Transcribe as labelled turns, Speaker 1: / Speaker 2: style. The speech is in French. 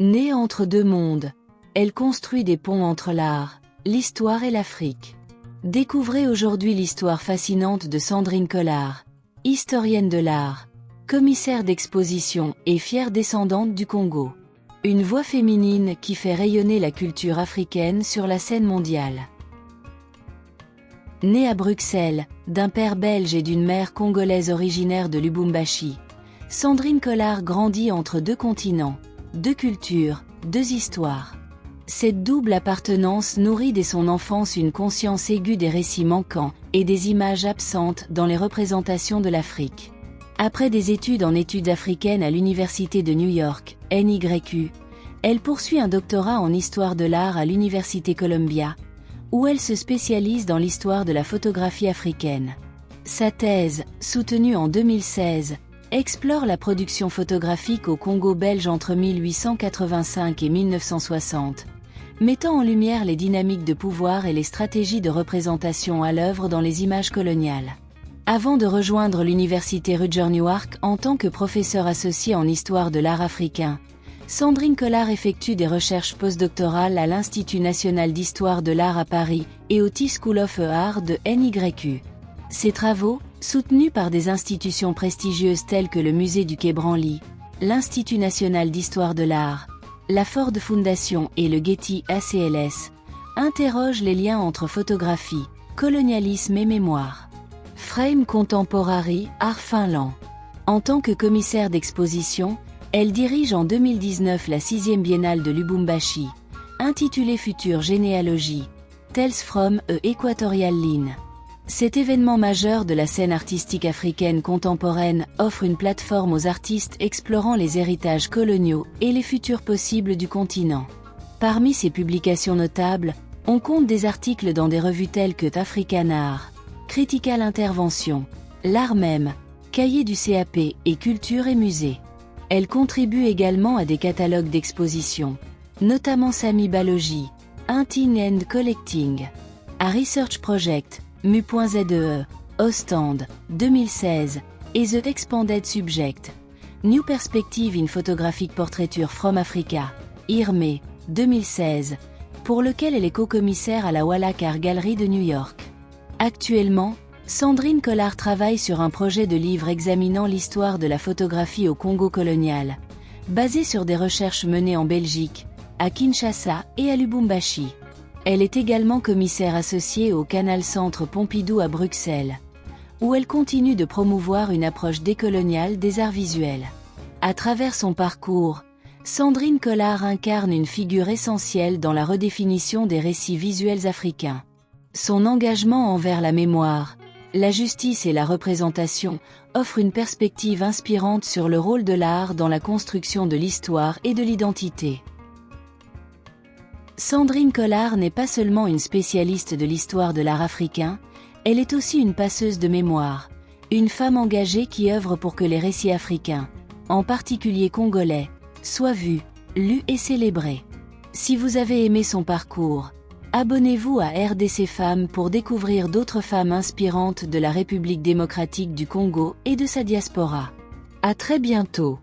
Speaker 1: Née entre deux mondes, elle construit des ponts entre l'art, l'histoire et l'Afrique. Découvrez aujourd'hui l'histoire fascinante de Sandrine Collard, historienne de l'art, commissaire d'exposition et fière descendante du Congo. Une voix féminine qui fait rayonner la culture africaine sur la scène mondiale. Née à Bruxelles, d'un père belge et d'une mère congolaise originaire de Lubumbashi, Sandrine Collard grandit entre deux continents, deux cultures, deux histoires. Cette double appartenance nourrit dès son enfance une conscience aiguë des récits manquants et des images absentes dans les représentations de l'Afrique. Après des études en études africaines à l'Université de New York, NYU, elle poursuit un doctorat en histoire de l'art à l'Université Columbia, où elle se spécialise dans l'histoire de la photographie africaine. Sa thèse, soutenue en 2016, explore la production photographique au Congo belge entre 1885 et 1960, mettant en lumière les dynamiques de pouvoir et les stratégies de représentation à l'œuvre dans les images coloniales. Avant de rejoindre l'université Rutgers Newark en tant que professeur associé en histoire de l'art africain, Sandrine Collard effectue des recherches postdoctorales à l'Institut national d'histoire de l'art à Paris et au Tisch School of Art de NYU. Ses travaux, soutenus par des institutions prestigieuses telles que le Musée du Quai Branly, l'Institut national d'histoire de l'art, la Ford Foundation et le Getty ACLS, interrogent les liens entre photographie, colonialisme et mémoire. Frame Contemporary Art Finland. En tant que commissaire d'exposition, elle dirige en 2019 la 6e biennale de Lubumbashi, intitulée Future Généalogie, Tales from a Equatorial Line. Cet événement majeur de la scène artistique africaine contemporaine offre une plateforme aux artistes explorant les héritages coloniaux et les futurs possibles du continent. Parmi ses publications notables, on compte des articles dans des revues telles que African Art, Critical Intervention, L'Art même, Cahiers du CAP et Culture et Musée. Elle contribue également à des catalogues d'exposition, notamment Sami Balogi, Hunting and Collecting, à Research Project, Mu.ZEE, Ostende, 2016, et The Expanded Subject, New Perspective in Photographic Portraiture from Africa, IRME, 2016, pour lequel elle est co-commissaire à la Wallach Art Gallery de New York. Actuellement, Sandrine Collard travaille sur un projet de livre examinant l'histoire de la photographie au Congo colonial, basé sur des recherches menées en Belgique, à Kinshasa et à Lubumbashi. Elle est également commissaire associée au Canal Centre Pompidou à Bruxelles, où elle continue de promouvoir une approche décoloniale des arts visuels. À travers son parcours, Sandrine Collard incarne une figure essentielle dans la redéfinition des récits visuels africains. Son engagement envers la mémoire, la justice et la représentation offre une perspective inspirante sur le rôle de l'art dans la construction de l'histoire et de l'identité. Sandrine Collard n'est pas seulement une spécialiste de l'histoire de l'art africain, elle est aussi une passeuse de mémoire, une femme engagée qui œuvre pour que les récits africains, en particulier congolais, soient vus, lus et célébrés. Si vous avez aimé son parcours, abonnez-vous à RDC Femmes pour découvrir d'autres femmes inspirantes de la République démocratique du Congo et de sa diaspora. À très bientôt.